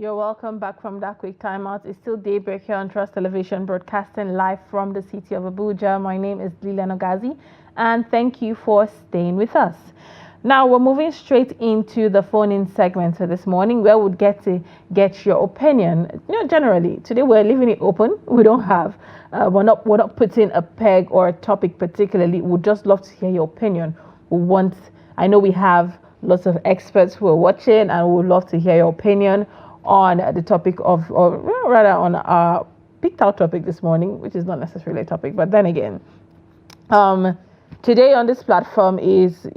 You're welcome back from that quick timeout. It's still Daybreak here on Trust Television, broadcasting live from the city of Abuja. My name is Lilian Ogazi, and thank you for staying with us. Now, we're moving straight into the phone-in segment for this morning, where we'd get to get your opinion. Generally, today we're leaving it open. We don't have, we're not putting a peg or a topic particularly. We'd just love to hear your opinion. I know we have lots of experts who are watching, and we would love to hear your opinion on the topic or rather on our picked out topic this morning, which is not necessarily a topic, but then again, today on this platform is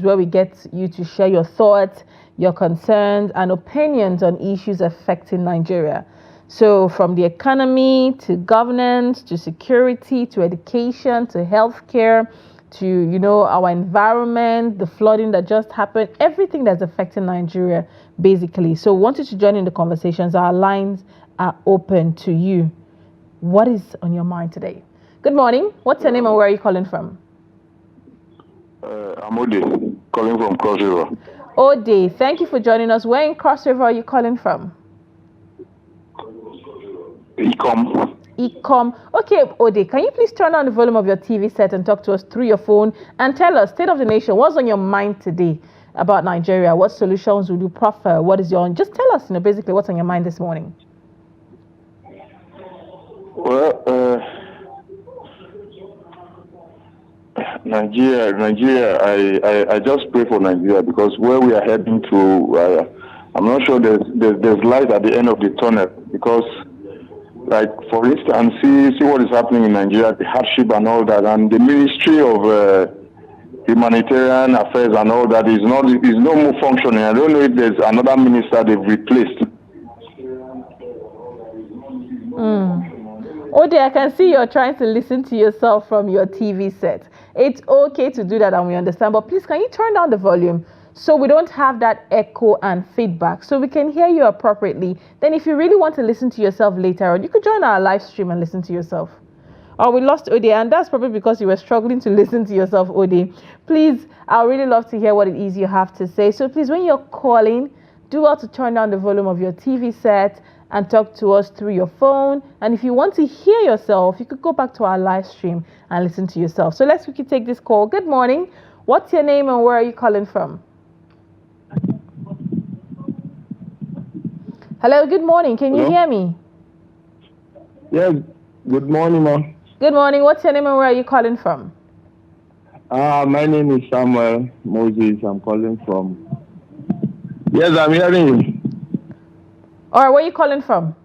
where we get you to share your thoughts, your concerns, and opinions on issues affecting Nigeria. So from the economy to governance to security to education to healthcare to our environment, the flooding that just happened, everything that's affecting Nigeria basically. So wanted to join in the conversations. Our lines are open to you. What is on your mind today? Good morning. What's your name and where are you calling from? I'm Ode, calling from Cross River. Ode, thank you for joining us. Where in Cross River are you calling from? Ecom. Okay, Ode, can you please turn on the volume of your TV set and talk to us through your phone and tell us, State of the Nation, what's on your mind today about Nigeria? What solutions would you prefer? Just tell us, basically what's on your mind this morning. Well, Nigeria, I just pray for Nigeria because where we are heading to, I'm not sure there's light at the end of the tunnel because, like, for instance, see what is happening in Nigeria, the hardship and all that, and the Ministry of Humanitarian Affairs and all that is no more functioning. I don't know if there's another minister they've replaced. Ode, I can see you're trying to listen to yourself from your TV set. It's okay to do that and we understand, but please can you turn down the volume so we don't have that echo and feedback so we can hear you appropriately. Then if you really want to listen to yourself later on, you could join our live stream and listen to yourself. Oh, we lost Ode, and that's probably because you were struggling to listen to yourself, Ode. Please, I would really love to hear what it is you have to say. So please, when you're calling, do well to turn down the volume of your TV set and talk to us through your phone. And if you want to hear yourself, you could go back to our live stream and listen to yourself. So let's quickly take this call. Good morning. What's your name and where are you calling from? Hello, good morning. Can you hear me? Yes, good morning, ma'am. Good morning. What's your name and where are you calling from? My name is Samuel Moses. I'm calling from... Yes, I'm hearing you. All right, where are you calling from?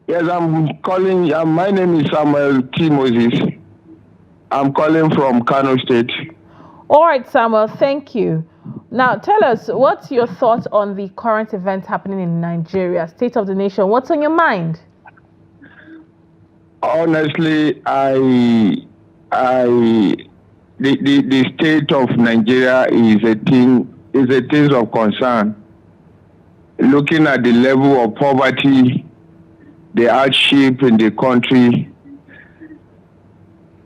Yes, I'm calling... my name is Samuel T. Moses. I'm calling from Kano State. All right, Samuel, thank you. Now, tell us, what's your thoughts on the current events happening in Nigeria, State of the Nation? What's on your mind? Honestly, the state of Nigeria is a thing of concern. Looking at the level of poverty, the hardship in the country,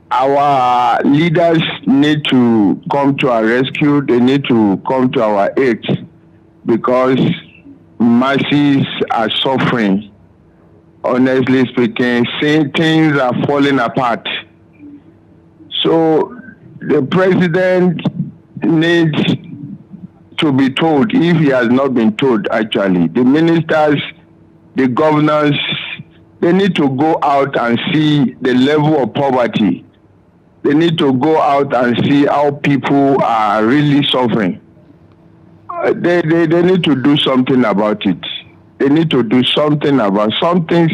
our leaders need to come to our rescue. They need to come to our aid because masses are suffering. Honestly speaking, things are falling apart. So the president needs to be told, if he has not been told actually. The ministers, the governors, they need to go out and see the level of poverty. They need to go out and see how people are really suffering. They need to do something about it. They need to do something about something.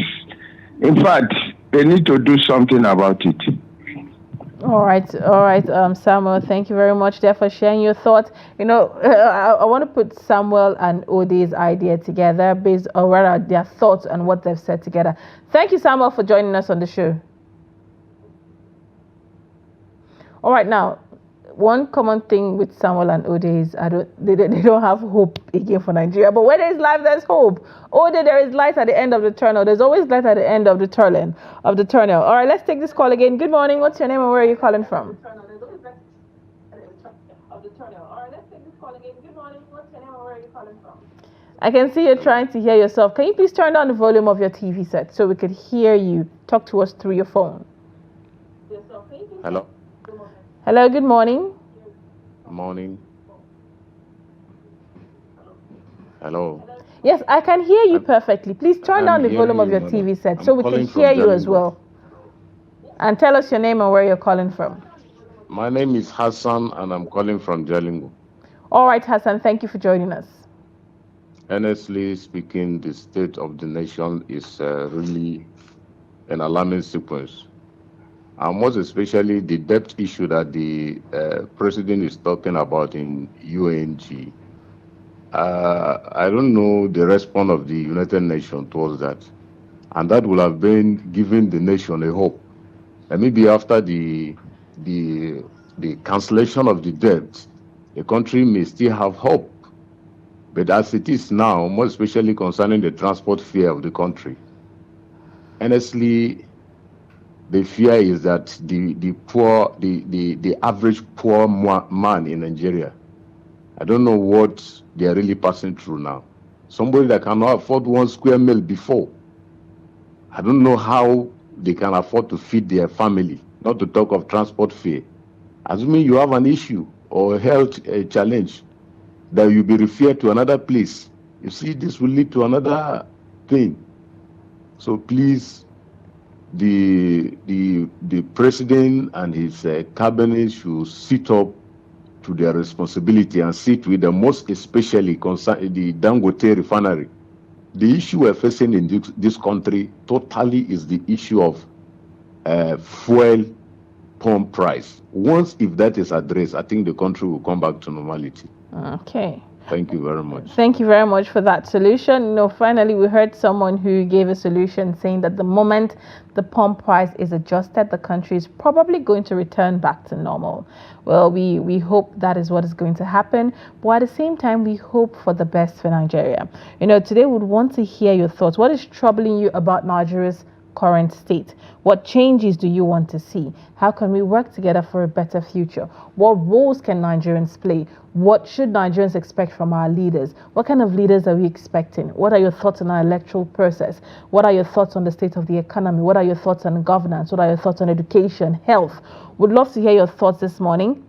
In fact, they need to do something about it. All right, Samuel, thank you very much there for sharing your thoughts. I want to put Samuel and Ode's idea together based on rather their thoughts and what they've said together. Thank you, Samuel, for joining us on the show. All right, now, one common thing with Samuel and Ode is they don't have hope again for Nigeria. But where there is life, there's hope. Ode, there is light at the end of the tunnel. There's always light at the end of the tunnel. All right, let's take this call again. Good morning. What's your name and where are you calling from? All right, let's take this call again. Good morning. What's your name and where are you I can see you're trying to hear yourself. Can you please turn down the volume of your TV set so we could hear you? Talk to us through your phone. Hello. Hello, good morning. Morning. Hello. Yes, I can hear you perfectly. Please turn down the volume of your TV set so we can hear you as well. And tell us your name and where you're calling from. My name is Hassan and I'm calling from Jalingo. All right, Hassan, thank you for joining us. Honestly speaking, the state of the nation is really an alarming sequence. And most especially the debt issue that the president is talking about in UNG. I don't know the response of the United Nations towards that. And that would have been giving the nation a hope. And maybe after the cancellation of the debt, the country may still have hope. But as it is now, more especially concerning the transport fare of the country, honestly, the fear is that the average poor man in Nigeria, I don't know what they are really passing through now. Somebody that cannot afford 1 square meal before, I don't know how they can afford to feed their family, not to talk of transport fare. Assuming you have an issue or a health challenge, that you'll be referred to another place. You see, this will lead to another thing. So please, the president and his cabinet should sit up to their responsibility and sit with the most especially concerned the Dangote refinery. The issue we're facing in this country totally is the issue of fuel pump price. Once if that is addressed, I think the country will come back to normality. Okay. Thank you very much. Thank you very much for that solution. Finally, we heard someone who gave a solution saying that the moment the pump price is adjusted, the country is probably going to return back to normal. Well, we hope that is what is going to happen. But at the same time, we hope for the best for Nigeria. Today we would want to hear your thoughts. What is troubling you about Nigeria's current state? What changes do you want to see? How can we work together for a better future? What roles can Nigerians play? What should Nigerians expect from our leaders? What kind of leaders are we expecting? What are your thoughts on our electoral process? What are your thoughts on the state of the economy? What are your thoughts on governance? What are your thoughts on education, health? Would love to hear your thoughts this morning.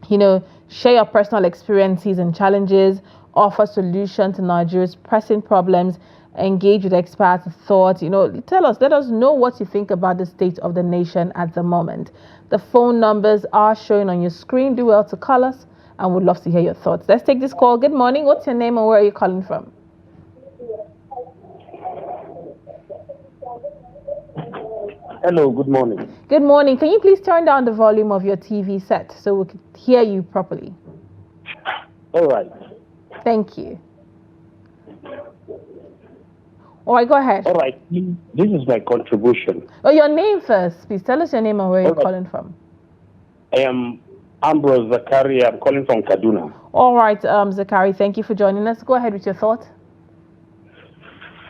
Share your personal experiences and challenges, offer solutions to Nigeria's pressing problems, engage with experts' thoughts. Let us know what you think about the state of the nation at the moment. The phone numbers are showing on your screen. Do well to call us, and we'd love to hear your thoughts. Let's take this call. Good morning. What's your name and where are you calling from? Hello, good morning. Good morning. Can you please turn down the volume of your TV set so we can hear you properly? All right. Thank you. All right, go ahead. All right. This is my contribution. Oh, your name first, please. Tell us your name and where you're calling from. I am Ambrose Zakari. I'm calling from Kaduna. All right, Zakari, thank you for joining us. Go ahead with your thought.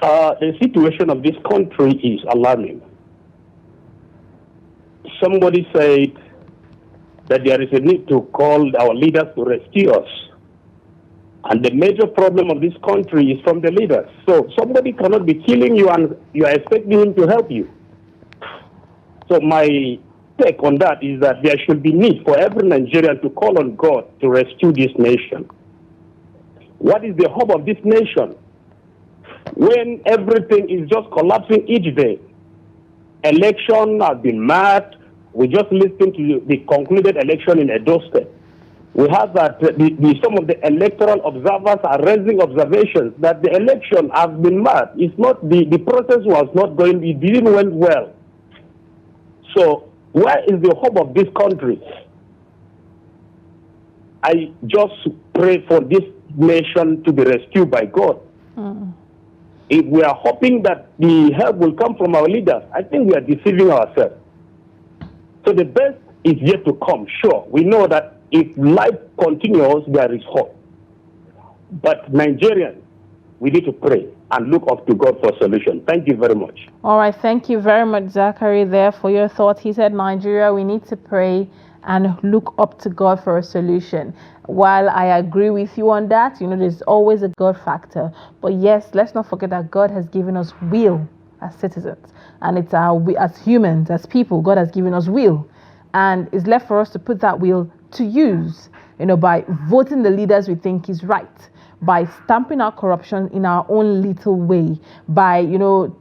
The situation of this country is alarming. Somebody said that there is a need to call our leaders to rescue us. And the major problem of this country is from the leaders. So somebody cannot be killing you and you are expecting him to help you. So my take on that is that there should be need for every Nigerian to call on God to rescue this nation. What is the hope of this nation? When everything is just collapsing each day. Election has been mad. We just listened to the concluded election in Edo State. We have that some of the electoral observers are raising observations that the election has been mad. It's not the process was not going, it didn't went well. So where is the hope of this country? I just pray for this nation to be rescued by God. If we are hoping that the help will come from our leaders, I think we are deceiving ourselves. So the best is yet to come. Sure, we know that if life continues, there is hope. But Nigerians, we need to pray and look up to God for solution. Thank you very much. All right, thank you very much, Zachary, there for your thoughts. He said, Nigeria, we need to pray and look up to God for a solution. While I agree with you on that, there's always a God factor. But yes, let's not forget that God has given us will as citizens. And it's as humans, as people, God has given us will. And it's left for us to put that will to use, by voting the leaders we think is right, by stamping out corruption in our own little way, by,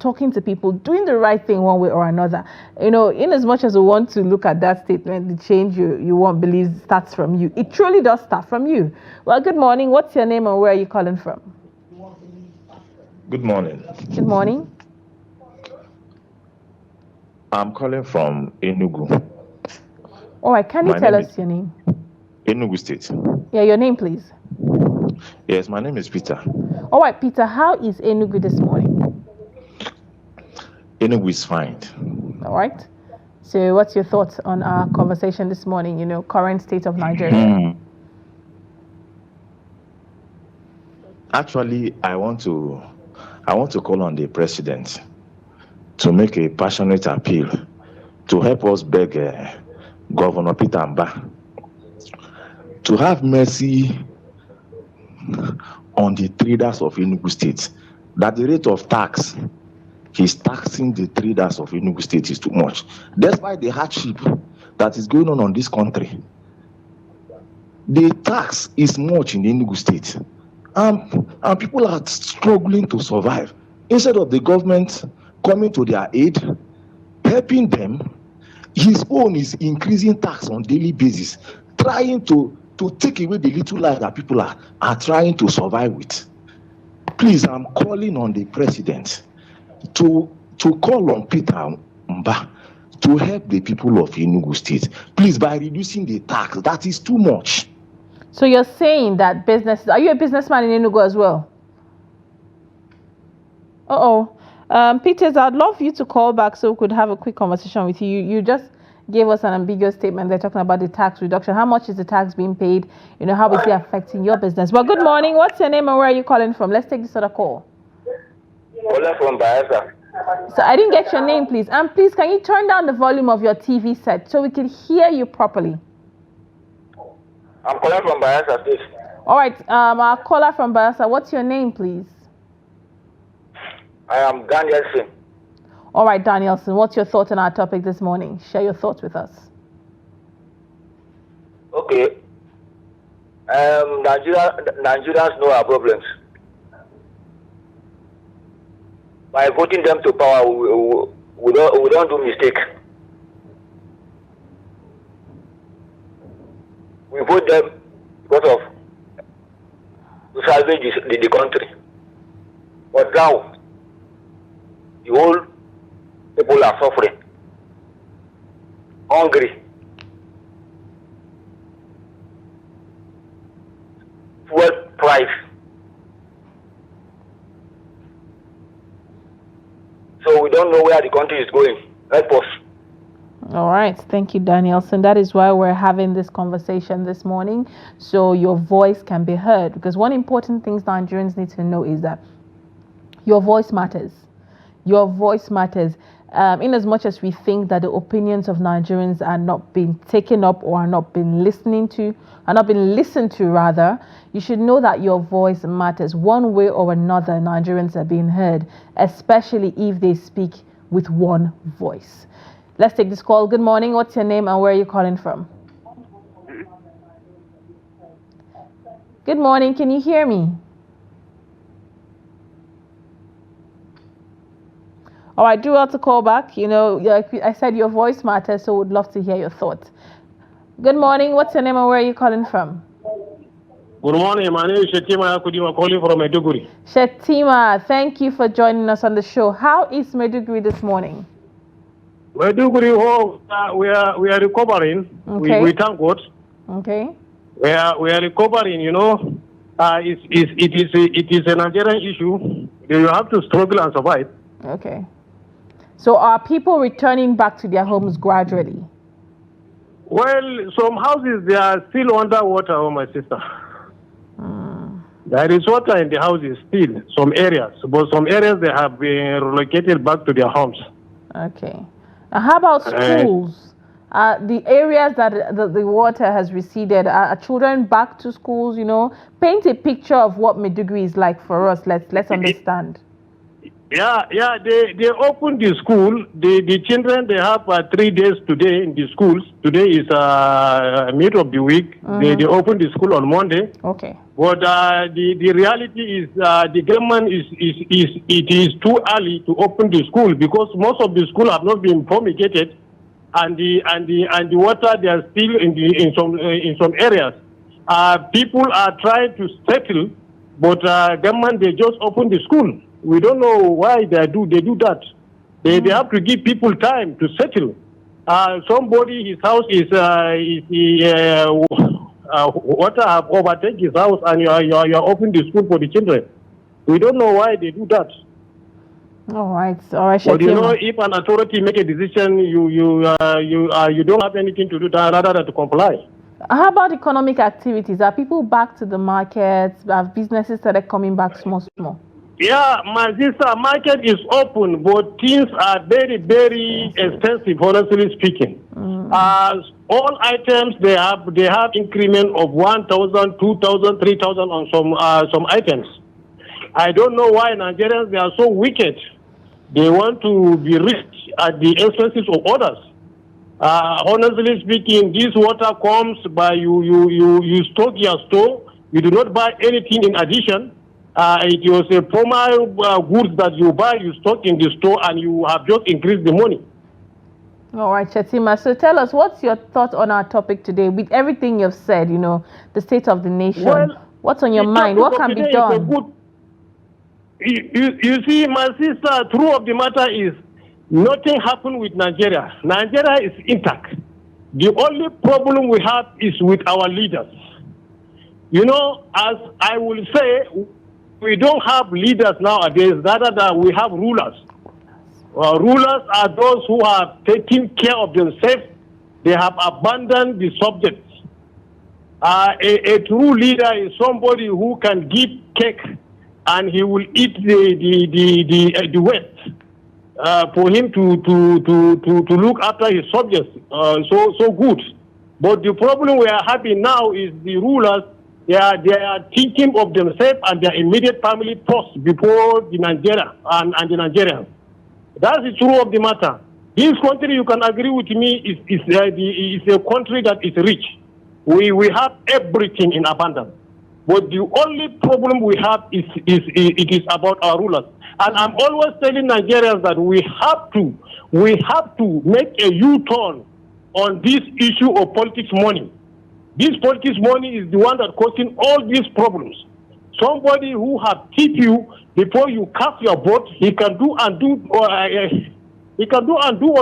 talking to people, doing the right thing one way or another. In as much as we want to look at that statement, the change you won't believe starts from you. It truly does start from you. Well, good morning. What's your name and where are you calling from? Good morning. Good morning. I'm calling from Enugu. All right, can you tell us your name? Enugu State. Yeah, your name, please. Yes, my name is Peter. All right, Peter, how is Enugu this morning? Enugu is fine. All right. So what's your thoughts on our conversation this morning, current state of Nigeria? Actually, I want to call on the president to make a passionate appeal to help us beg Governor Peter Mba to have mercy on the traders of Enugu State. That the rate of tax he's taxing the traders of Enugu State is too much. Despite the hardship that is going on this country, the tax is much in Enugu State. And people are struggling to survive. Instead of the government coming to their aid, helping them, his own is increasing tax on daily basis, trying to take away the little life that people are trying to survive with. Please, I'm calling on the president to call on Peter Mba to help the people of Enugu State. Please, by reducing the tax, that is too much. So you're saying that businesses, are you a businessman in Enugu as well? Peters, I'd love you to call back so we could have a quick conversation with you. You just gave us an ambiguous statement. They're talking about the tax reduction. How much is the tax being paid? How is it affecting your business? Well, good morning. What's your name and where are you calling from? Let's take this other call. Calling from Bayelsa. So I didn't get your name, please. And please, can you turn down the volume of your TV set so we can hear you properly? I'm calling from Bayelsa, please. All right. Our caller from Bayelsa, what's your name, please? I am Danielson. All right, Danielson, what's your thoughts on our topic this morning? Share your thoughts with us. Okay. Nigerians know our problems. By voting them to power, we don't do mistake. We vote them because of to salvage the country. But now, the whole people are suffering, hungry, fuel price. So we don't know where the country is going. Help us. All right. Thank you, Danielson. That is why we're having this conversation this morning, so your voice can be heard. Because one important thing Nigerians need to know is that your voice matters. Your voice matters. In as much as we think that the opinions of Nigerians are not being taken up or are not being listened to, rather, you should know that your voice matters. One way or another, Nigerians are being heard, especially if they speak with one voice. Let's take this call. Good morning. What's your name and where are you calling from? Good morning. Can you hear me? All right, do well to call back. Like I said, your voice matters, so would love to hear your thoughts. Good morning. What's your name and where are you calling from? Good morning. My name is Shetima Yakudima, calling from Maiduguri. Shetima, thank you for joining us on the show. How is Maiduguri this morning? Maiduguri, we are recovering. Okay. We thank God. Okay. We are recovering. It is a Nigerian issue. You have to struggle and survive. Okay. So are people returning back to their homes gradually? Well, some houses, they are still underwater, my sister. There is water in the houses still, some areas, but some areas they have been relocated back to their homes. Okay. Now, how about schools? The areas that the water has receded, are children back to schools? Paint a picture of what Maiduguri is like for us. Let's understand. Yeah, they opened the school. The children, they have 3 days today in the schools. Today is mid of the week. They opened the school on Monday. Okay. But the reality is the government it is too early to open the school because most of the schools have not been fumigated, and the water they are still in some areas. People are trying to settle, but government they just open the school. We don't know why they do that. They have to give people time to settle. Somebody his house is water have overtaken his house, and you are opening the school for the children. We don't know why they do that. All right. But if an authority make a decision, you don't have anything to do rather than to comply. How about economic activities? Are people back to the markets? Have businesses started coming back small? Yeah, my sister, market is open, but things are very, very expensive, honestly speaking. All items they have increment of 1,000, 2,000, 3,000 on some items. I don't know why Nigerians they are so wicked. They want to be rich at the expenses of others. Honestly speaking, this water comes by you stock your store. You do not buy anything in addition. It was a formal goods that you buy, you stock in the store, and you have just increased the money. All right, Shetima. So tell us, what's your thought on our topic today? With everything you've said, the state of the nation. Well, what's on your mind? What can be done? You see, my sister, truth of the matter is nothing happened with Nigeria. Nigeria is intact. The only problem we have is with our leaders. As I will say, we don't have leaders nowadays, rather than we have rulers. Rulers are those who have taken care of themselves. They have abandoned the subjects. A true leader is somebody who can give cake and he will eat the West for him to look after his subjects so good. But the problem we are having now is the rulers. They are thinking of themselves and their immediate family first before the Nigeria and the Nigerians. That's the truth of the matter. This country, you can agree with me, is a country that is rich. We have everything in abundance. But the only problem we have is about our rulers. And I'm always telling Nigerians that we have to make a U-turn on this issue of politics money. This politics money is the one that causing all these problems. Somebody who have tipped you before you cast your vote, he can do and do on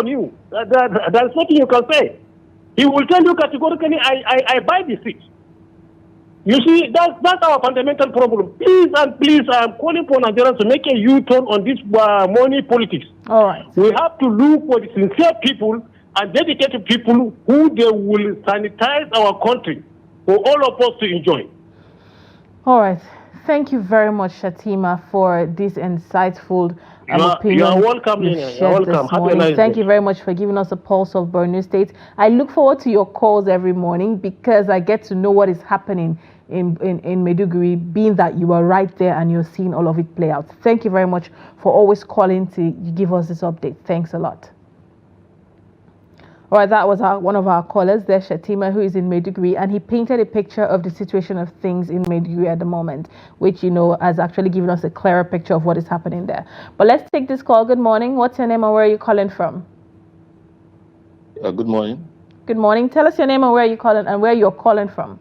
you. There's nothing you can say. He will tell you categorically, I buy the seat. You see, that's our fundamental problem. Please, I am calling for Nigerians to make a U-turn on this money politics. All right. We have to look for the sincere people and dedicated people who they will sanitize our country for all of us to enjoy. All right. Thank you very much, Shetima, for this insightful opinion. You are welcome, Lilian. You're welcome. Have a nice day. Thank you very much for giving us a pulse of Borno State. I look forward to your calls every morning because I get to know what is happening in Maiduguri, being that you are right there and you're seeing all of it play out. Thank you very much for always calling to give us this update. Thanks a lot. All right, that was one of our callers there, Shetima, who is in Maiduguri, and he painted a picture of the situation of things in Maiduguri at the moment, which, has actually given us a clearer picture of what is happening there. But let's take this call. Good morning. What's your name and where are you calling from? Good morning. Good morning. Tell us your name and where you're calling from.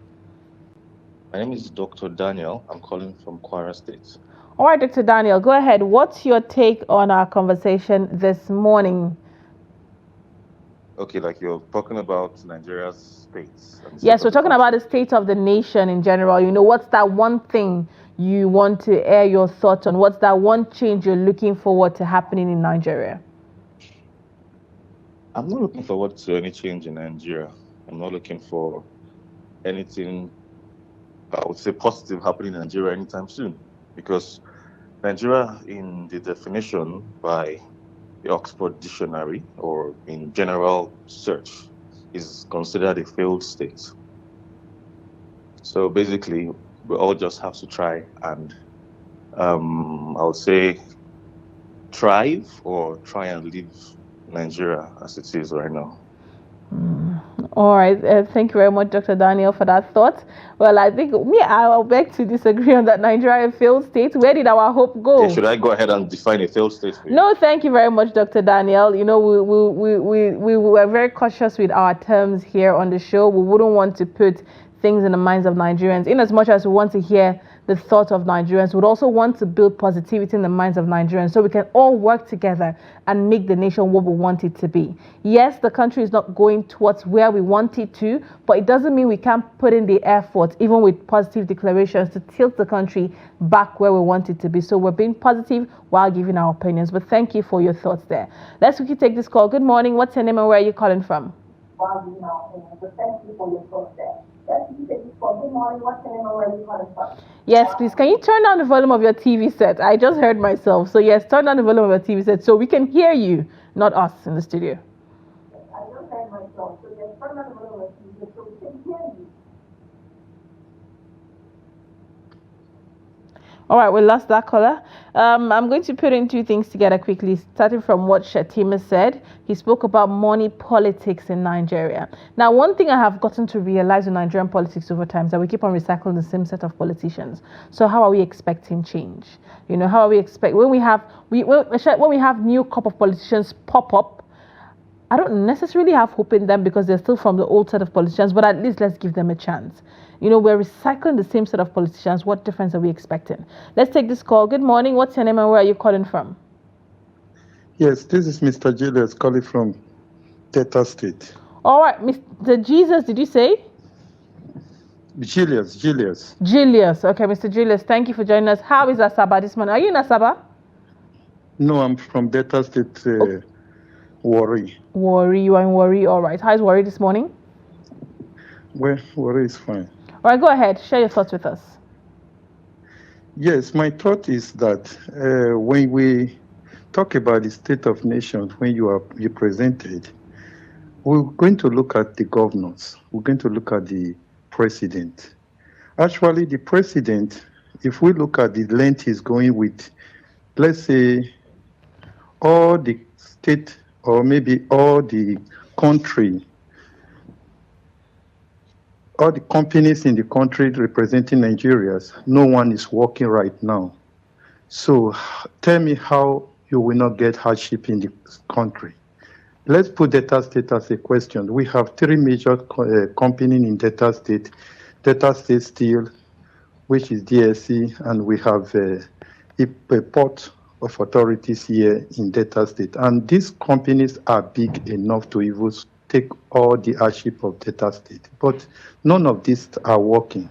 My name is Dr. Daniel. I'm calling from Kwara State. All right, Dr. Daniel, go ahead. What's your take on our conversation this morning? Okay, like you're talking about Nigeria's states. Yes, we're talking about the state of the nation in general. What's that one thing you want to air your thoughts on? What's that one change you're looking forward to happening in Nigeria? I'm not looking forward to any change in Nigeria. I'm not looking for anything I would say, positive happening in Nigeria anytime soon, because Nigeria, in the definition by the Oxford Dictionary or in general search, is considered a failed state. So basically, we all just have to try and, I would say, thrive or try and leave Nigeria as it is right now. All right. Thank you very much, Dr. Daniel, for that thought. Well, I think I'll beg to disagree on that Nigeria failed state. Where did our hope go? Okay, should I go ahead and define a failed state for you? No, thank you very much, Dr. Daniel. You know, we were very cautious with our terms here on the show. We wouldn't want to put things in the minds of Nigerians. In as much as we want to hear the thought of Nigerians, we'd also want to build positivity in the minds of Nigerians so we can all work together and make the nation what we want it to be. Yes, the country is not going towards where we want it to, but it doesn't mean we can't put in the effort, even with positive declarations, to tilt the country back where we want it to be. So we're being positive while giving our opinions. But thank you for your thoughts there. Let's quickly take this call. Good morning. What's your name and where are you calling from? While giving our opinions. But thank you for your thoughts there. Good morning. What's your name and where are you calling from? Yes, please. Can you turn down the volume of your TV set? I just heard myself. So yes, turn down the volume of your TV set so we can hear you, not us in the studio. I just heard myself. So yes, turn down the volume of your TV set so we can hear you. All right, we lost that caller. I'm going to put in two things together quickly, starting from what Shetima said. He spoke about money politics in Nigeria. Now, one thing I have gotten to realize in Nigerian politics over time is that we keep on recycling the same set of politicians. So how are we expecting change? You know, how are we when we have new crop of politicians pop up? I don't necessarily have hope in them because they're still from the old set of politicians, but at least let's give them a chance. You know, we're recycling the same set of politicians. What difference are we expecting? Let's take this call. Good morning. What's your name and where are you calling from? Yes, this is Mr. Julius calling from Delta State. All right, Mr. Jesus, did you say? Julius. Julius. Okay, Mr. Julius, thank you for joining us. How is Asaba this morning? Are you in Asaba? No, I'm from Delta State, Warri. Warri, you are in Warri. All right. How is Warri this morning? Well, Warri is fine. All right, go ahead. Share your thoughts with us. Yes, my thought is that when we talk about the state of nations, when you presented, we're going to look at the governors. We're going to look at the president. Actually, the president, if we look at the length he's going with, let's say, all the state or maybe all the country, all the companies in the country representing Nigerians, no one is working right now. So tell me how you will not get hardship in the country. Let's put Delta State as a question. We have three major companies in Delta State Steel, which is DSC, and we have a port of authorities here in Delta State. And these companies are big enough to even take all the hardship of Delta State. But none of these are working.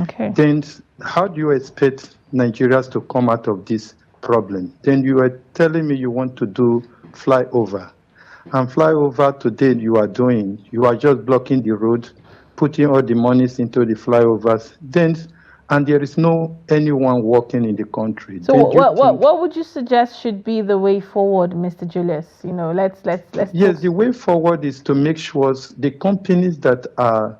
Okay. Then how do you expect Nigerians to come out of this problem? Then you are telling me you want to do flyover. And flyover today you are just blocking the road, putting all the monies into the flyovers. And there is no anyone working in the country. So what would you suggest should be the way forward, Mr. Julius? You know, let's Yes, the way forward is to make sure the companies that are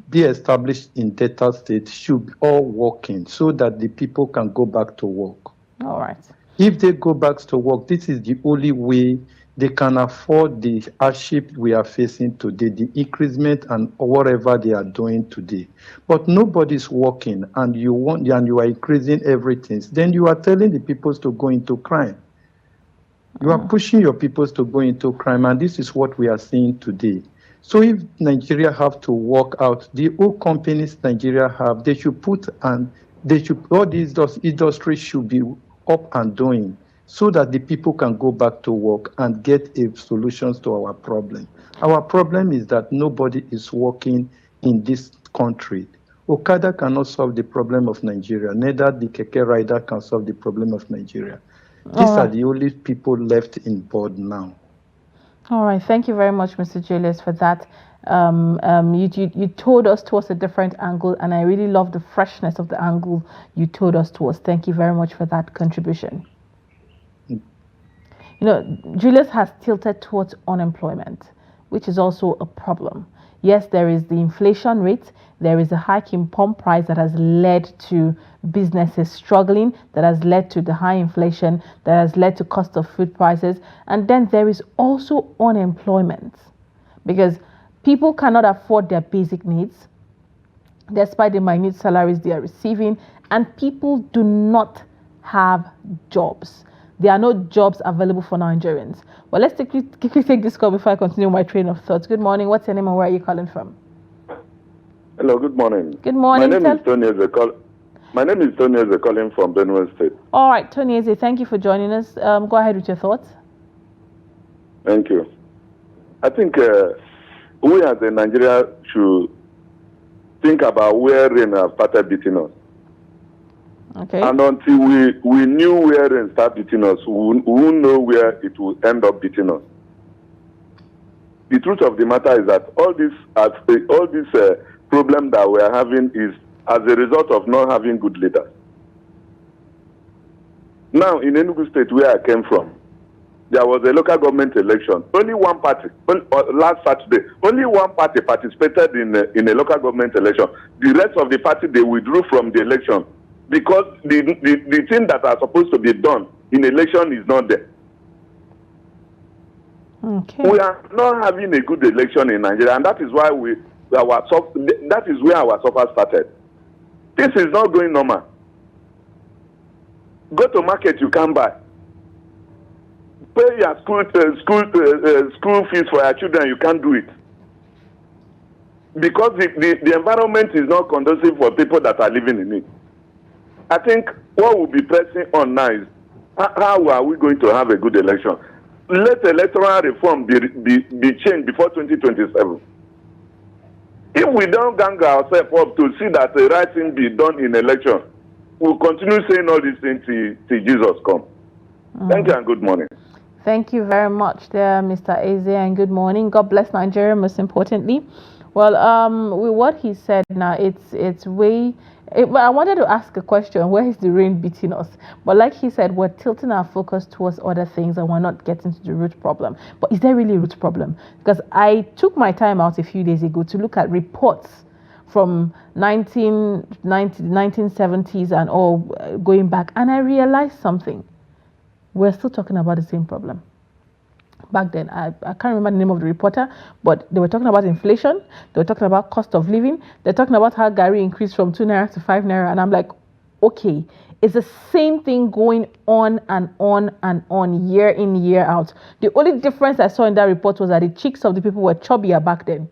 be established in Delta State should be all working so that the people can go back to work. All right. If they go back to work, this is the only way they can afford the hardship we are facing today, the increment and whatever they are doing today. But nobody's working, and you are increasing everything. Then you are telling the people to go into crime. You are pushing your people to go into crime, and this is what we are seeing today. So if Nigeria have to work out, the old companies Nigeria have, they should all these industries should be up and doing, so that the people can go back to work and get solutions to our problem. Our problem is that nobody is working in this country. Okada cannot solve the problem of Nigeria. Neither the Keke rider can solve the problem of Nigeria. These are the only people left in board now. All right. Thank you very much, Mr. Julius, for that. You told us towards a different angle, and I really love the freshness of the angle you told us towards. Thank you very much for that contribution. Julius has tilted towards unemployment, which is also a problem. Yes, there is the inflation rate. There is a hike in pump price that has led to businesses struggling, that has led to the high inflation, that has led to cost of food prices. And then there is also unemployment, because people cannot afford their basic needs despite the minute salaries they are receiving, and people do not have jobs. There are no jobs available for Nigerians. Well, let's quickly take this call before I continue my train of thoughts. Good morning. What's your name and where are you calling from? Hello, good morning. Good morning. My name is Tony Eze calling from Benue State. All right, Tony Eze, thank you for joining us. Go ahead with your thoughts. Thank you. I think we as a Nigeria should think about where rain has started beating us. Okay. And until we knew where rain started beating us, we won't know where it will end up beating us. The truth of the matter is that all this problem that we are having is as a result of not having good leaders. Now, in Enugu State, where I came from, there was a local government election. Only one party, last Saturday, only one party participated in a local government election. The rest of the party, they withdrew from the election because the thing that are supposed to be done in election is not there. Okay. We are not having a good election in Nigeria, and that is why that is where our suffer started. This is not going normal. Go to market, you can buy. Pay your school fees for your children, you can't do it. Because the environment is not conducive for people that are living in it. I think what we'll be pressing on now is how are we going to have a good election? Let electoral reform be changed before 2027. If we don't gang ourselves up to see that the right thing be done in election, we'll continue saying all these things till Jesus comes. Thank you and good morning. Thank you very much there, Mr. Eze, and good morning. God bless Nigeria, most importantly. Well, with what he said now, I wanted to ask a question, where is the rain beating us? But like he said, we're tilting our focus towards other things and we're not getting to the root problem. But is there really a root problem? Because I took my time out a few days ago to look at reports from 1970s and all going back, and I realized something. We're still talking about the same problem. Back then, I can't remember the name of the reporter, but they were talking about inflation, they were talking about cost of living, they're talking about how Gary increased from 2 naira to 5 naira, and I'm like, okay, it's the same thing going on and on and on, year in, year out. The only difference I saw in that report was that the cheeks of the people were chubbier back then.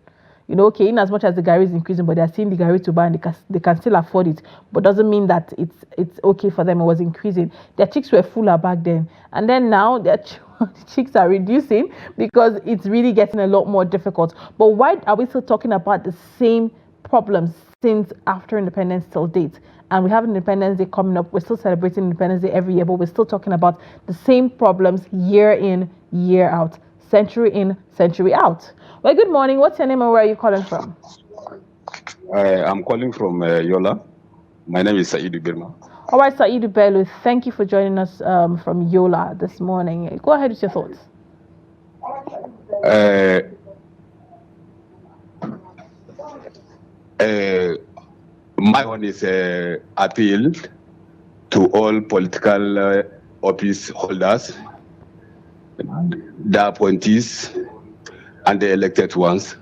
Okay, in as much as the Gary is increasing, but they're seeing the Gary to buy and they can still afford it, but doesn't mean that it's okay for them. It was increasing. Their cheeks were fuller back then, and then now their cheeks are reducing because it's really getting a lot more difficult. But why are we still talking about the same problems since after Independence till date? And we have Independence Day coming up. We're still celebrating Independence Day every year, but we're still talking about the same problems year in, year out, century in, century out. Well, good morning. What's your name and where are you calling from? I'm calling from Yola. My name is Saidu Birma. All right, Saidu Bello, thank you for joining us from Yola this morning. Go ahead with your thoughts. My one is appeal to all political office holders, the appointees, and the elected ones.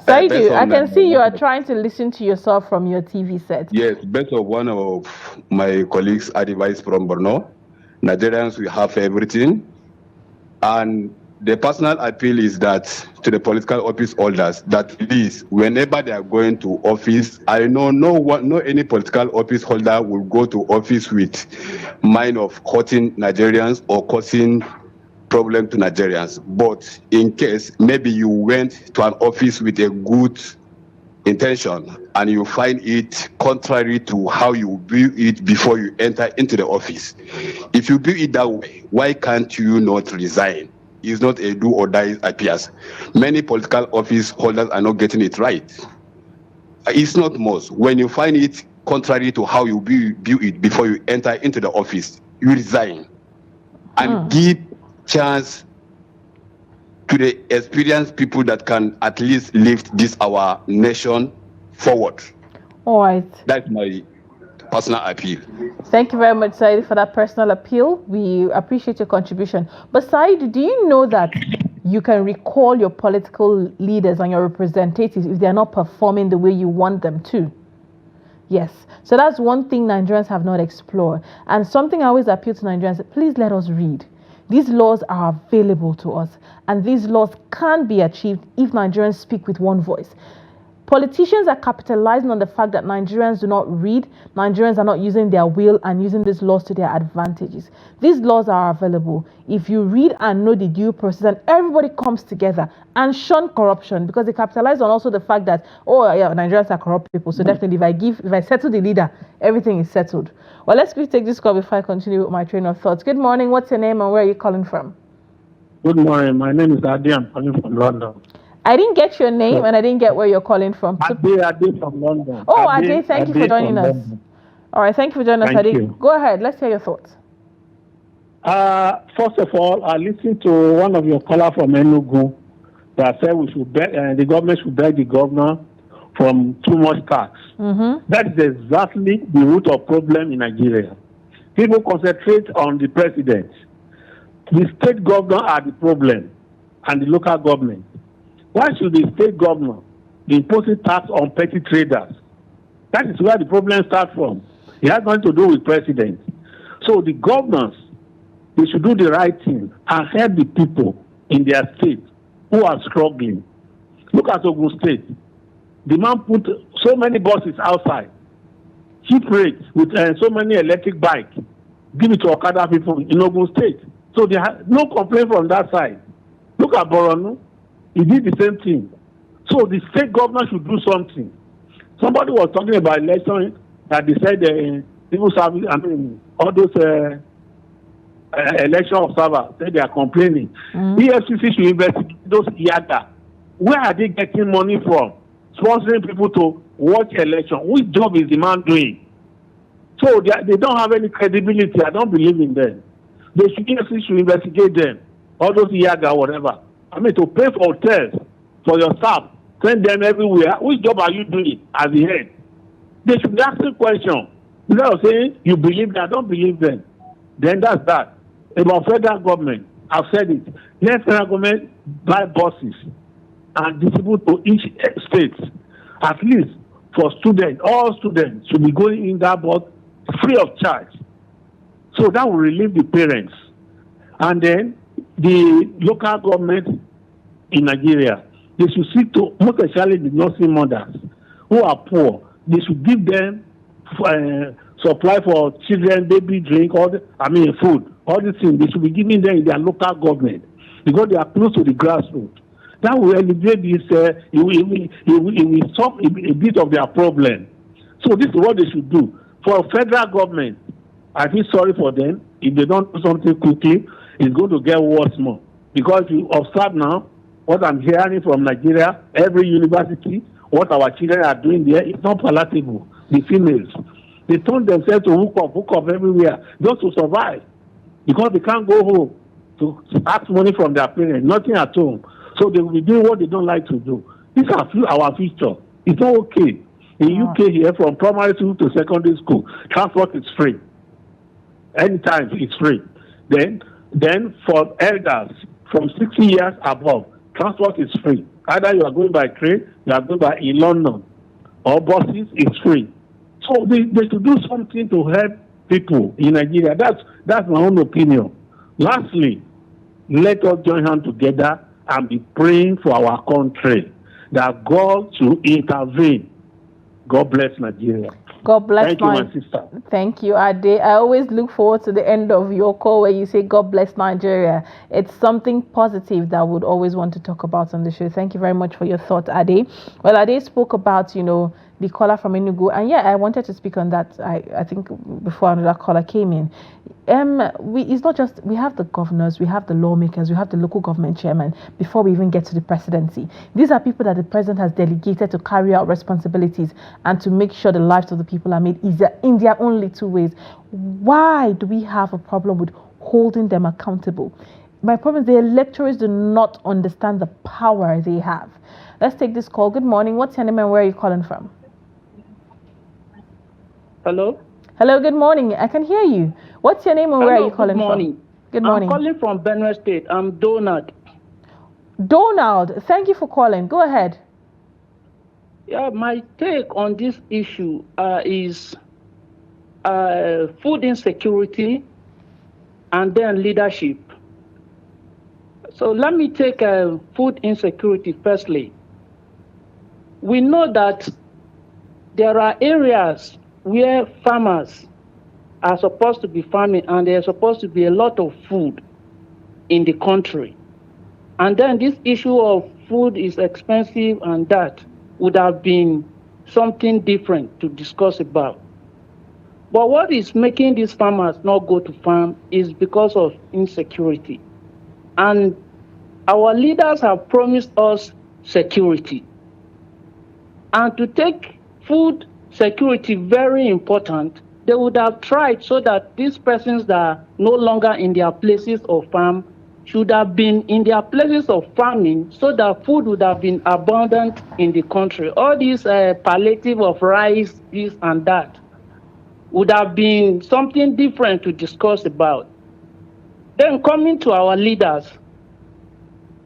Saidu, I can see you are trying to listen to yourself from your TV set. Yes, based on one of my colleagues' advice from Borno, Nigerians, we have everything. And the personal appeal is that to the political office holders, that please, whenever they are going to office, I know no any political office holder will go to office with mind of hurting Nigerians or causing problem to Nigerians. But in case maybe you went to an office with a good intention and you find it contrary to how you view it before you enter into the office, if you view it that way, why can't you not resign is not a do or die IPS. Many political office holders are not getting it right. It's not most. When you find it contrary to how you view it before you enter into the office, you resign and give chance to the experienced people that can at least lift this our nation forward. All right. That's my personal appeal. Thank you very much, Said, for that personal appeal. We appreciate your contribution. But Said, do you know that you can recall your political leaders and your representatives if they're not performing the way you want them to? Yes. So that's one thing Nigerians have not explored. And something I always appeal to Nigerians, please let us read. These laws are available to us, and these laws can be achieved if Nigerians speak with one voice. Politicians are capitalizing on the fact that Nigerians do not read, Nigerians are not using their will and using these laws to their advantages. These laws are available. If you read and know the due process and everybody comes together and shun corruption, because they capitalize on also the fact that, oh yeah, Nigerians are corrupt people, so definitely if I settle the leader, everything is settled. Well, let's quickly take this call before I continue with my train of thoughts. Good morning, what's your name and where are you calling from? Good morning, my name is Adi, I'm calling from London. I didn't get your name and I didn't get where you're calling from. Adi from London. Oh, Adi, thank you for joining us. All right, thank you for joining us, Adi. Go ahead, let's hear your thoughts. First of all, I listened to one of your callers from Enugu that said we should the government should beg the governor from too much tax. That is exactly the root of problem in Nigeria. People concentrate on the president. The state governor are the problem and the local government. Why should the state governor be imposing tax on petty traders? That is where the problem starts from. It has nothing to do with president. So the governors, they should do the right thing and help the people in their state who are struggling. Look at Ogun State. The man put so many buses outside, cheap rates with so many electric bikes, give it to Okada people in Ogun State. So they have no complaint from that side. Look at Borno. He did the same thing. So the state governor should do something. Somebody was talking about election that they said civil service, all those election observers said they are complaining. EFCC should investigate those IATA. Where are they getting money from? Sponsoring people to watch election. Which job is the man doing? So they don't have any credibility. I don't believe in them. EFCC should investigate them. All those IATA, whatever. To pay for hotels for your staff, send them everywhere. Which job are you doing as the head? They should ask the question. Instead of saying, you believe that, I don't believe them. Then that's that. About federal government, I've said it. Let federal government buy buses and distribute to each state. At least for students, all students should be going in that bus free of charge. So that will relieve the parents. And then the local government in Nigeria, they should seek to, most especially the nursing mothers who are poor, they should give them supply for children, baby drink, food, all these things. They should be giving them in their local government because they are close to the grassroots. That will alleviate this, it will solve a bit of their problem. So this is what they should do. For federal government, I feel sorry for them. If they don't do something quickly, it's going to get worse more. Because you observe now, what I'm hearing from Nigeria, every university, what our children are doing there, it's not palatable. The females, they turn themselves to hook up everywhere, just to survive. Because they can't go home to ask money from their parents, nothing at home. So they will be doing what they don't like to do. These are our future. It's not okay. In UK here, from primary school to secondary school, transport is free. Anytime it's free. Then for elders from 60 years above, transport is free. Either you are going by train, you are going by in London, or buses, it's free. So they should do something to help people in Nigeria. That's my own opinion. Lastly, let us join hands together and be praying for our country, that God should intervene. God bless Nigeria. God bless. Thank you, my sister. Thank you, Ade. I always look forward to the end of your call where you say, God bless Nigeria. It's something positive that I would always want to talk about on the show. Thank you very much for your thought, Ade. Well, Ade spoke about, the the caller from Enugu. And yeah, I wanted to speak on that. I think before another caller came in. It's not just, we have the governors, we have the lawmakers, we have the local government chairman before we even get to the presidency. These are people that the president has delegated to carry out responsibilities and to make sure the lives of the people are made easier in their own little ways. Why do we have a problem with holding them accountable? My problem is the electors do not understand the power they have. Let's take this call. Good morning. What's your name and where are you calling from? Hello? Hello, good morning. I can hear you. What's your name and where are you calling from? Good morning. I'm calling from Benue State. I'm Donald. Donald, thank you for calling. Go ahead. Yeah, my take on this issue is food insecurity and then leadership. So let me take food insecurity firstly. We know that there are areas where farmers are supposed to be farming and there's supposed to be a lot of food in the country. And then this issue of food is expensive and that would have been something different to discuss about. But what is making these farmers not go to farm is because of insecurity. And our leaders have promised us security. And to take food security very important, they would have tried so that these persons that are no longer in their places of farm should have been in their places of farming so that food would have been abundant in the country. All these palliative of rice, this and that, would have been something different to discuss about. Then coming to our leaders,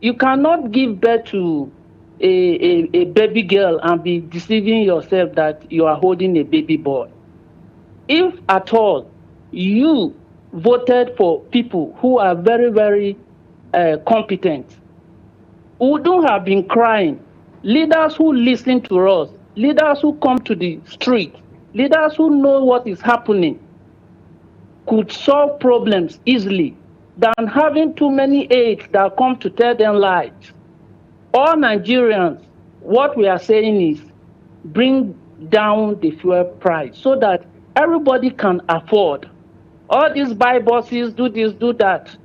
you cannot give birth to a baby girl and be deceiving yourself that you are holding a baby boy. If at all you voted for people who are very, very competent, who wouldn't have been crying, leaders who listen to us, leaders who come to the street, leaders who know what is happening, could solve problems easily than having too many aides that come to tell them lies. All Nigerians, what we are saying is bring down the fuel price so that everybody can afford. All these buy buses, do this, do that.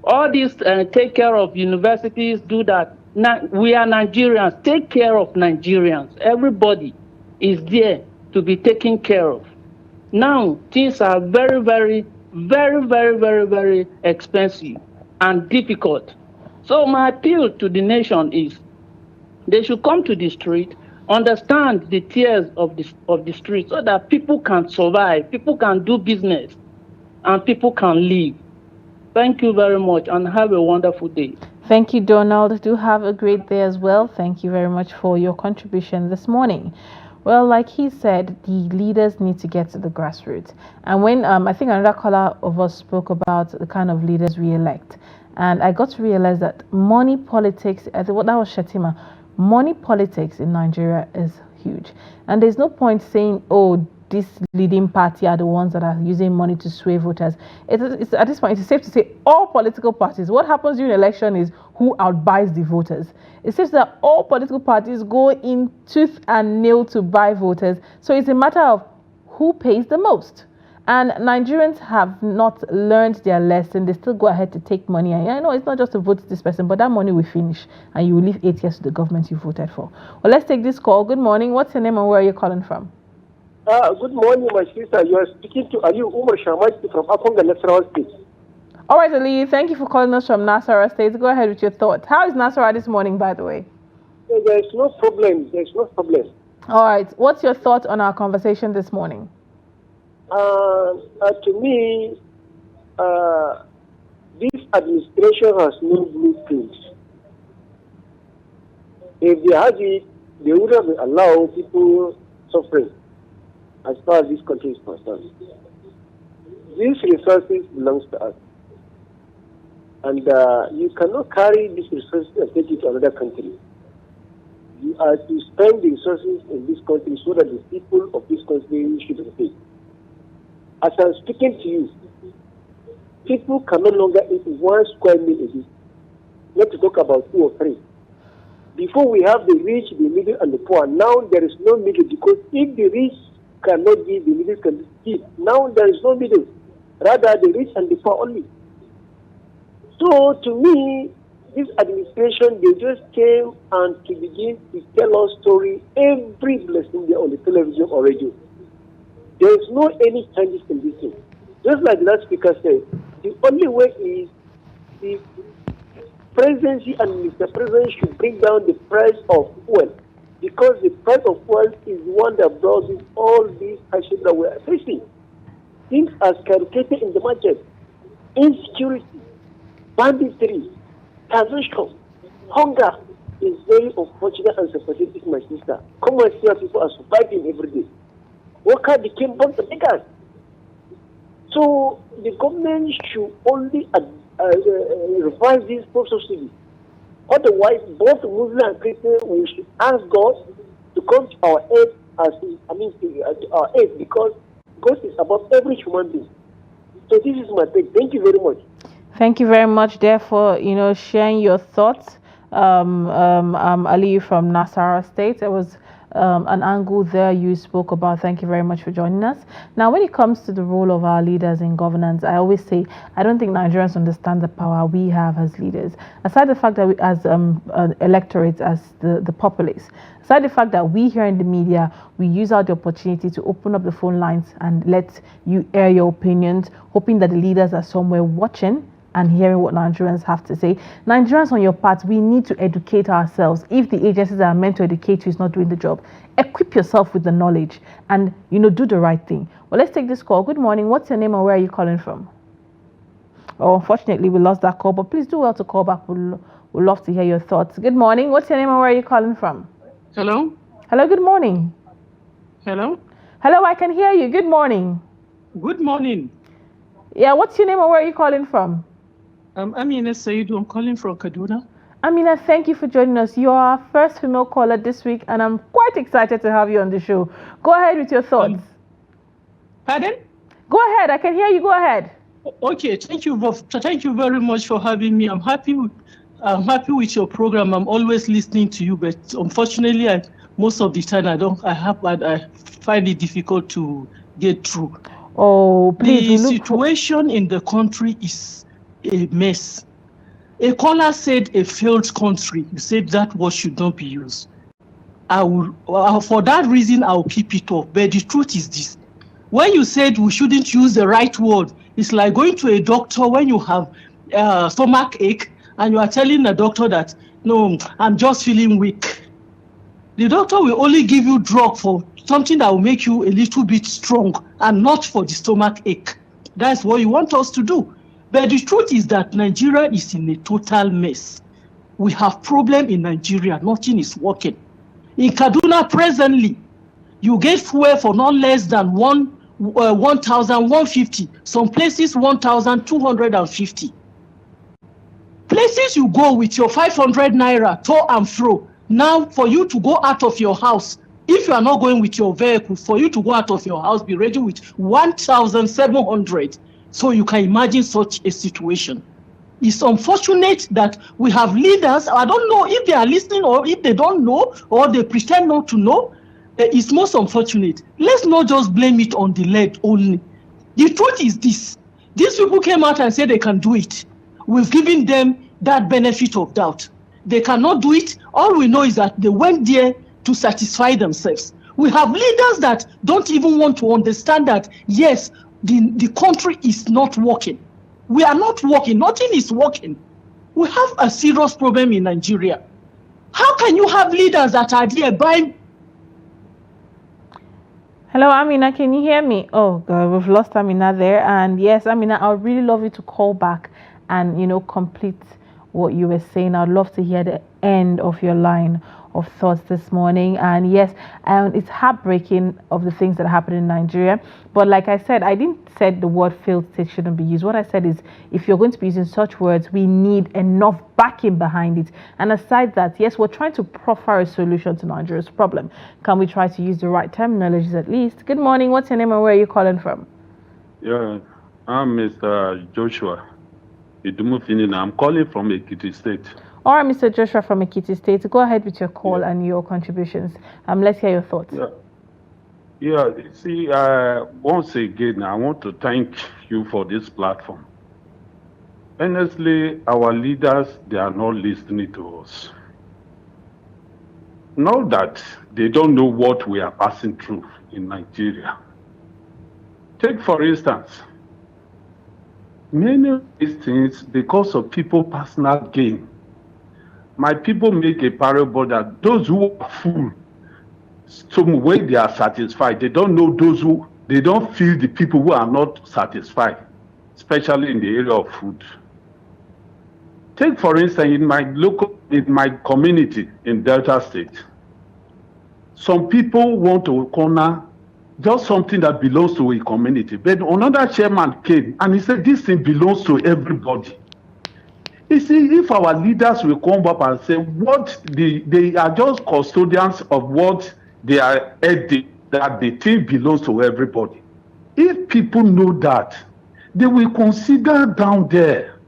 All these take care of universities, do that. Now, we are Nigerians, take care of Nigerians. Everybody is there to be taken care of. Now, things are very, very, very, very, very, very expensive and difficult. So my appeal to the nation is they should come to the street, understand the tears of the street so that people can survive, people can do business, and people can live. Thank you very much and have a wonderful day. Thank you, Donald. Do have a great day as well. Thank you very much for your contribution this morning. Well, like he said, the leaders need to get to the grassroots. And when I think another caller of us spoke about the kind of leaders we elect, and I got to realize that money politics, I think that was Shetima, money politics in Nigeria is huge. And there's no point saying, oh, this leading party are the ones that are using money to sway voters. It's at this point, it's safe to say all political parties, what happens during election is who outbuys the voters. It says that all political parties go in tooth and nail to buy voters. So it's a matter of who pays the most. And Nigerians have not learned their lesson. They still go ahead to take money. And I know it's not just to vote this person, but that money will finish and you will leave 8 years to the government you voted for. Well, let's take this call. Good morning. What's your name and where are you calling from? Good morning, my sister. You are speaking to Aliyu Umar Shamaki from Akonga, Nasarawa State. All right, Ali, thank you for calling us from Nasarawa State. Go ahead with your thoughts. How is Nasarawa this morning, by the way? There is no problem. There is no problem. All right. What's your thoughts on our conversation this morning? To me, this administration has no blueprint. If they had it, they would have allowed people suffering as far as this country is concerned. These resources belong to us. And you cannot carry these resources and take it to another country. You are to spend the resources in this country so that the people of this country should benefit. As I'm speaking to you, people can no longer eat 1 square meal a day. Not to talk about 2 or 3. Before we have the rich, the middle, and the poor. Now there is no middle, because if the rich cannot give, the middle can give. Now there is no middle. Rather, the rich and the poor only. So to me, this administration, they just came and to begin to tell us story every blessing day on the television or radio. There is no any changes in this thing. Just like that speaker said, the only way is the presidency and Mr. President should bring down the price of fuel, because the price of fuel is the one that brought in all these hardships that we are facing. Things are skyrocketing in the market. Insecurity, banditry, transition, hunger is very unfortunate and sympathetic, my sister. Come and see how people are surviving every day. Worker became one of the beggars. So the government should only revise these poor subsidies. Otherwise, both Muslim and Christian, we should ask God to come to our aid, to our aid, because God is above every human being. So this is my take. Thank you very much. Thank you very much there for sharing your thoughts. Ali from Nasarawa State. There was an angle there you spoke about. Thank you very much for joining us. Now, when it comes to the role of our leaders in governance, I always say I don't think Nigerians understand the power we have as leaders. Aside the fact that we, as electorates, as the populace, aside the fact that we here in the media, we use out the opportunity to open up the phone lines and let you air your opinions, hoping that the leaders are somewhere watching and hearing what Nigerians have to say. Nigerians, on your part, we need to educate ourselves. If the agencies that are meant to educate you is not doing the job, equip yourself with the knowledge and, do the right thing. Well, let's take this call. Good morning. What's your name and where are you calling from? Oh, unfortunately, we lost that call, but please do well to call back. We'd love to hear your thoughts. Good morning. What's your name and where are you calling from? Hello? Hello, good morning. Hello? Hello, I can hear you. Good morning. Good morning. Yeah, what's your name and where are you calling from? Amina Saidu. I'm calling from Kaduna. Amina, thank you for joining us. You are our first female caller this week, and I'm quite excited to have you on the show. Go ahead with your thoughts. Pardon? Go ahead. I can hear you. Go ahead. Okay. Thank you very much for having me. I'm happy with your program. I'm always listening to you, but unfortunately, most of the time I find it difficult to get through. Oh, please. The situation in the country is a mess. A caller said a failed country. He said that word should not be used. For that reason, I'll keep it off. But the truth is this. When you said we shouldn't use the right word, it's like going to a doctor when you have stomach ache and you are telling the doctor that, no, I'm just feeling weak. The doctor will only give you drug for something that will make you a little bit strong and not for the stomach ache. That's what you want us to do. But the truth is that Nigeria is in a total mess. We have problem in Nigeria. Nothing is working. In Kaduna presently, you get fuel for not less than 1,150. Some places 1,250. Places you go with your 500 naira to and fro. Now, for you to go out of your house, if you are not going with your vehicle, for you to go out of your house, be ready with 1,700. So you can imagine such a situation. It's unfortunate that we have leaders. I don't know if they are listening or if they don't know or they pretend not to know. It's most unfortunate. Let's not just blame it on the lead only. The truth is this. These people came out and said they can do it. We've given them that benefit of doubt. They cannot do it. All we know is that they went there to satisfy themselves. We have leaders that don't even want to understand that, yes, the country is not working. We are not working. Nothing is working. We have a serious problem in Nigeria. How can you have leaders that are there buying? Hello, Amina, can you hear me? Oh, God, we've lost Amina there. And yes, Amina, I would really love you to call back and, complete what you were saying. I'd love to hear the end of your line of thoughts this morning. And yes, it's heartbreaking of the things that happen in Nigeria. But like I said, I didn't say the word failed state shouldn't be used. What I said is, if you're going to be using such words, we need enough backing behind it. And aside that, yes, we're trying to proffer a solution to Nigeria's problem. Can we try to use the right terminologies at least? Good morning. What's your name and where are you calling from? Yeah, I'm Mr. Joshua Idumufini. I'm calling from Ekiti State. All right, Mr. Joshua from Ekiti State, go ahead with your call and your contributions. Let's hear your thoughts. Yeah, see, once again, I want to thank you for this platform. Honestly, our leaders, they are not listening to us. Not that they don't know what we are passing through in Nigeria. Take, for instance, many of these things, because of people's personal gain, my people make a parable that those who are full, some way they are satisfied, they don't know those who, they don't feel the people who are not satisfied, especially in the area of food. Take, for instance, in my community in Delta State, some people want to corner just something that belongs to a community. But another chairman came and he said, this thing belongs to everybody. You see, if our leaders will come up and say, they are just custodians of what they are editing, that the thing belongs to everybody. If people know that, they will consider down there.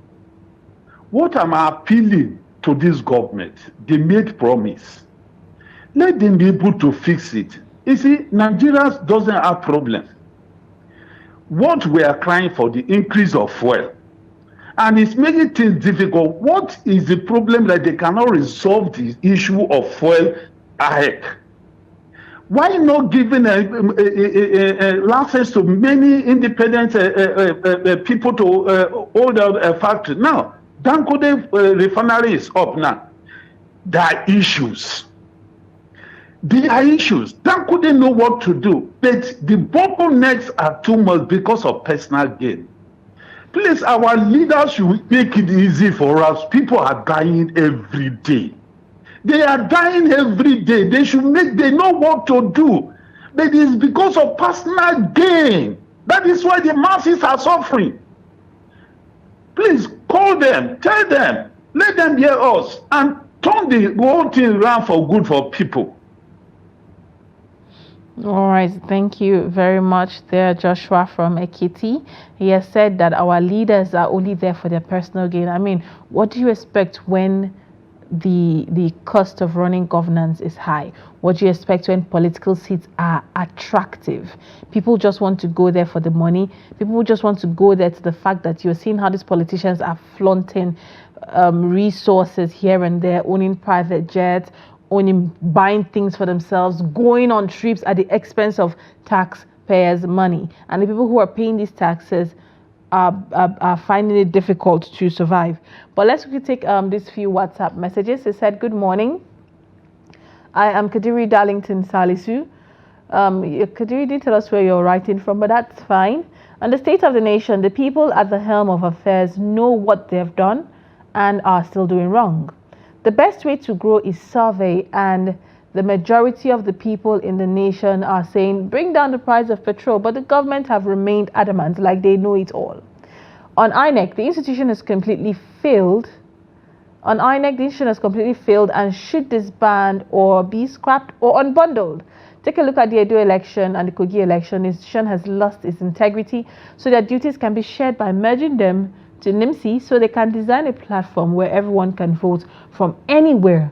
What I'm appealing to this government, they made promise. Let them be able to fix it. You see, Nigeria doesn't have problems. What we are crying for, the increase of fuel, and it's making things difficult. What is the problem that they cannot resolve the issue of fuel ahead? Why not giving a license to many independent people to hold a factory? Now, Dangote refinery is up now. There are issues. Dangote know what to do, but the bottlenecks are too much because of personal gain. Please, our leaders should make it easy for us. People are dying every day. They are dying every day. They know what to do. But it's because of personal gain. That is why the masses are suffering. Please call them, tell them, let them hear us, and turn the whole thing around for good for people. All right, thank you very much there, Joshua from Ekiti. He has said that our leaders are only there for their personal gain. I mean, what do you expect when the cost of running governance is high? What do you expect when political seats are attractive? People just want to go there for the money. People just want to go there to the fact that you're seeing how these politicians are flaunting resources here and there, owning private jets, buying things for themselves, going on trips at the expense of taxpayers' money. And the people who are paying these taxes are finding it difficult to survive. But let's quickly take these few WhatsApp messages. It said, good morning. I am Kadiri Darlington Salisu. Kadiri did tell us where you're writing from, but that's fine. On the state of the nation, the people at the helm of affairs know what they've done and are still doing wrong. The best way to grow is survey, and the majority of the people in the nation are saying, bring down the price of petrol, but the government have remained adamant, like they know it all. On INEC, the institution has completely failed. And should disband or be scrapped or unbundled. Take a look at the Edo election and the Kogi election. The institution has lost its integrity, so their duties can be shared by merging them to NIMSI, so they can design a platform where everyone can vote from anywhere.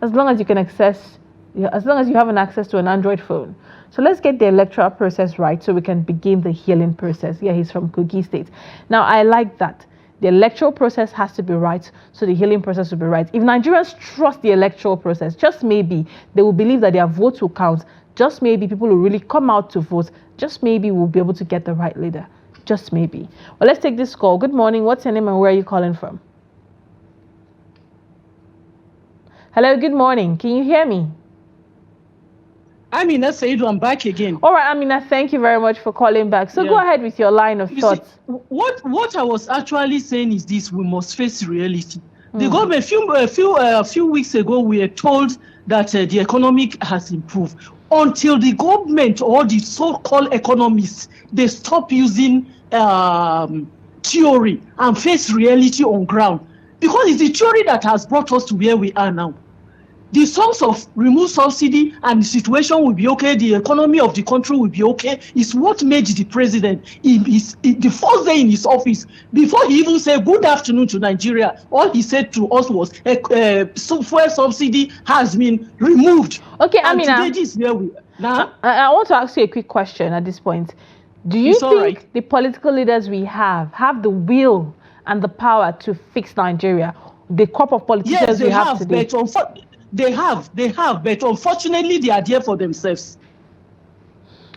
As long as you can as long as you have an access to an Android phone. So let's get the electoral process right so we can begin the healing process. Yeah, he's from Kogi State. Now, I like that. The electoral process has to be right, so the healing process will be right. If Nigerians trust the electoral process, just maybe they will believe that their votes will count. Just maybe people will really come out to vote. Just maybe we'll be able to get the right leader. Just maybe. Well, let's take this call. Good morning. What's your name and where are you calling from? Hello, good morning. Can you hear me? Amina Saidu, I'm back again. All right, Amina, thank you very much for calling back. So go ahead with your line of thoughts. See, what I was actually saying is this: we must face reality. The government, a few weeks ago, we were told that the economic has improved. Until the government or the so-called economists, they stop using theory and face reality on ground. Because it's the theory that has brought us to where we are now. the source of remove subsidy and the situation will be okay, the economy of the country will be okay, is what made the president, the first day in his office, before he even said good afternoon to Nigeria, all he said to us was fuel subsidy has been removed. Okay, and Amina, today this year I want to ask you a quick question at this point. Do you think the political leaders we have the will and the power to fix Nigeria? The crop of politicians we have today. But they have, but unfortunately they are there for themselves.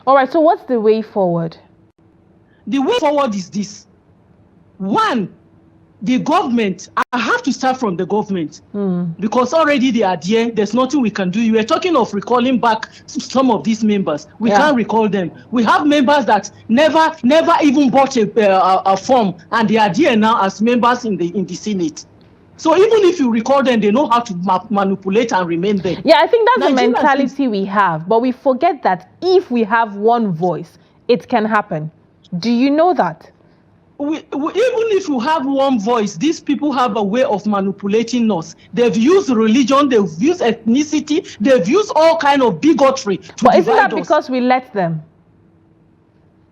All right, so what's the way forward? The way forward is this. One, the government, I have to start from the government, because already they are there. There's nothing we can do. You were talking of recalling back some of these members. We can't recall them. We have members that never even bought a form, and they are there now as members in the Senate. So even if you recall them, they know how to manipulate and remain there. Yeah, I think that's the mentality we have. But we forget that if we have one voice, it can happen. Do you know that? Even if you have one voice, these people have a way of manipulating us. They've used religion, they've used ethnicity, they've used all kind of bigotry to But isn't that us. because we let them?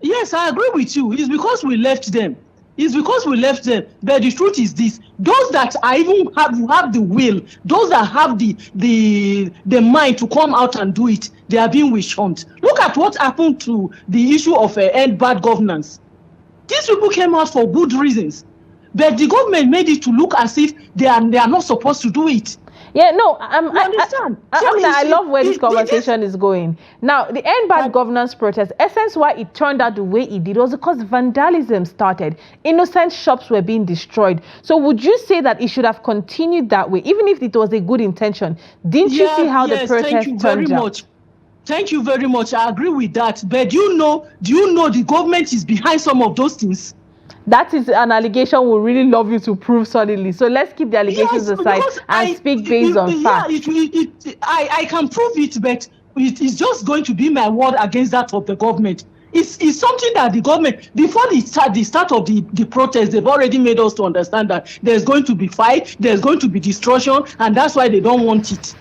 Yes, I agree with you. It's because we left them. It's because we left them. But the truth is this: those that are even have the will, those that have the mind to come out and do it, they are being witch hunt. Look at what happened to the issue of end bad governance. These people came out for good reasons, but the government made it to look as if they are not supposed to do it. Yeah, no, I understand. I love where this conversation is going. Now, the end bad governance protest, essence why it turned out the way it did was because vandalism started. Innocent shops were being destroyed. So would you say that it should have continued that way, even if it was a good intention? Didn't you see how the protest turned out? Thank you very much. I agree with that. But do you know the government is behind some of those things? That is an allegation we really love you to prove solidly. So let's keep the allegations aside and speak based on facts. I can prove it, but it is just going to be my word against that of the government. It's something that the government, before the start of the protest, they've already made us to understand that there's going to be fight, there's going to be destruction, and that's why they don't want it.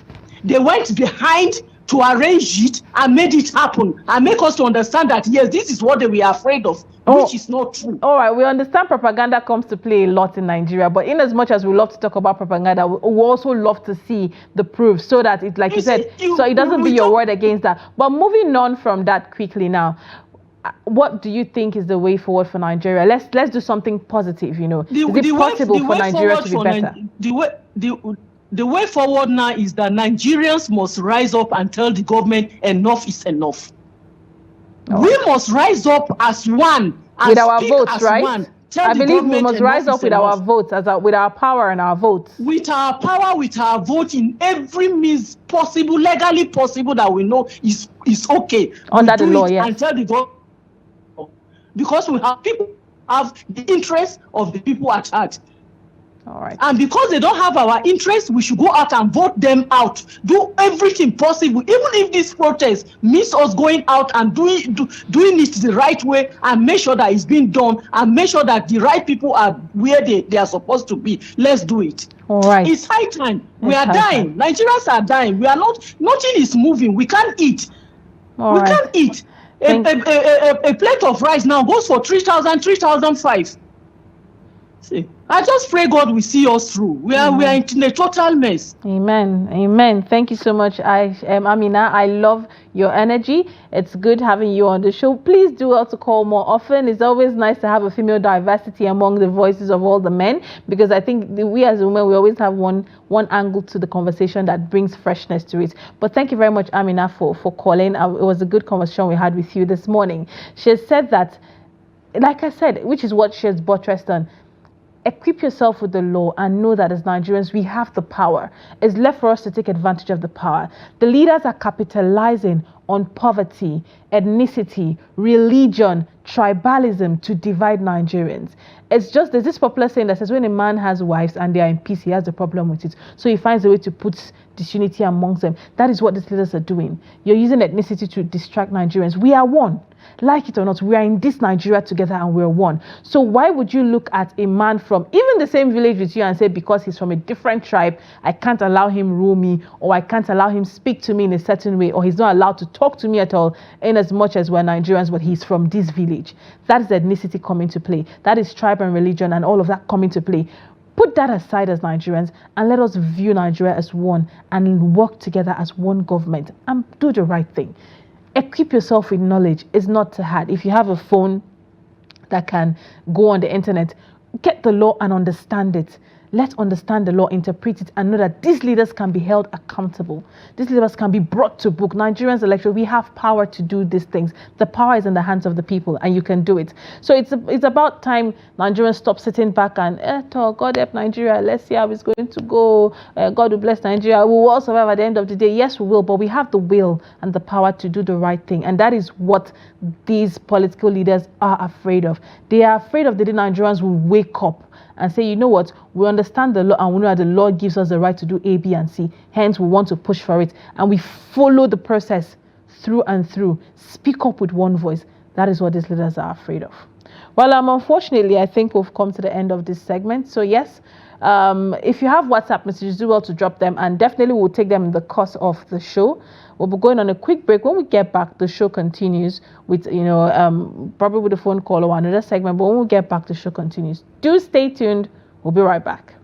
They went behind to arrange it and made it happen and make us to understand that, yes, this is what they were afraid of, which is not true. All right, we understand propaganda comes to play a lot in Nigeria, but in as much as we love to talk about propaganda, we also love to see the proof so that it, like you said, so it doesn't be your word against that. But moving on from that quickly now, what do you think is the way forward for Nigeria? Let's do something positive, you know. Is it possible for Nigeria to be better? The way forward now is that Nigerians must rise up and tell the government enough is enough. We must rise up as one. And with our votes, right? One. I believe we must rise up with our votes, with our power and our votes. With our power, with our vote in every means possible, legally possible that we know is okay. Under the law, yes. And tell the government, because we have people have the interest of the people at heart. All right. And because they don't have our interest, we should go out and vote them out. Do everything possible, even if this protest means us going out and doing it the right way, and make sure that it's being done, and make sure that the right people are where they are supposed to be. Let's do it. All right. It's high time. We are dying. Nigerians are dying. We are not. Nothing is moving. We can't eat. We can't eat. A plate of rice now goes for 3,000, 3,005. See. I just pray God will see us through. We are in a total mess. Amen. Amen. Thank you so much, Amina. I love your energy. It's good having you on the show. Please do also call more often. It's always nice to have a female diversity among the voices of all the men, because I think we as women, we always have one angle to the conversation that brings freshness to it. But thank you very much, Amina, for calling. It was a good conversation we had with you this morning. She has said that, like I said, which is what she has buttressed on, equip yourself with the law and know that as Nigerians, we have the power. It's left for us to take advantage of the power. The leaders are capitalizing on poverty, ethnicity, religion, tribalism to divide Nigerians. It's just, there's this popular saying that says when a man has wives and they are in peace, he has a problem with it. So he finds a way to put disunity amongst them. That is what these leaders are doing. You're using ethnicity to distract Nigerians. We are one. Like it or not, we are in this Nigeria together and we're one. So why would you look at a man from even the same village with you and say, because he's from a different tribe, I can't allow him rule me, or I can't allow him speak to me in a certain way, or he's not allowed to talk to me at all, in as much as we're Nigerians, but he's from this village. That is ethnicity coming to play. That is tribe and religion and all of that coming to play. Put that aside as Nigerians and let us view Nigeria as one and work together as one government and do the right thing. Equip yourself with knowledge. It's not too hard. If you have a phone that can go on the internet, get the law and understand it. Let's understand the law, interpret it, and know that these leaders can be held accountable. These leaders can be brought to book. Nigerians electorate, we have power to do these things. The power is in the hands of the people, and you can do it. So it's about time Nigerians stop sitting back and, God help Nigeria, let's see how it's going to go. God will bless Nigeria. We will all survive at the end of the day. Yes, we will, but we have the will and the power to do the right thing. And that is what these political leaders are afraid of. They are afraid of the day Nigerians will wake up and say, you know what, we understand the law and we know that the law gives us the right to do A, B, and C. Hence, we want to push for it. And we follow the process through and through. Speak up with one voice. That is what these leaders are afraid of. Well, unfortunately, I think we've come to the end of this segment. So yes, if you have WhatsApp messages, do well to drop them, and definitely we'll take them in the course of the show. We'll be going on a quick break. When we get back, the show continues with, probably with a phone call or another segment. But when we get back, the show continues. Do stay tuned. We'll be right back.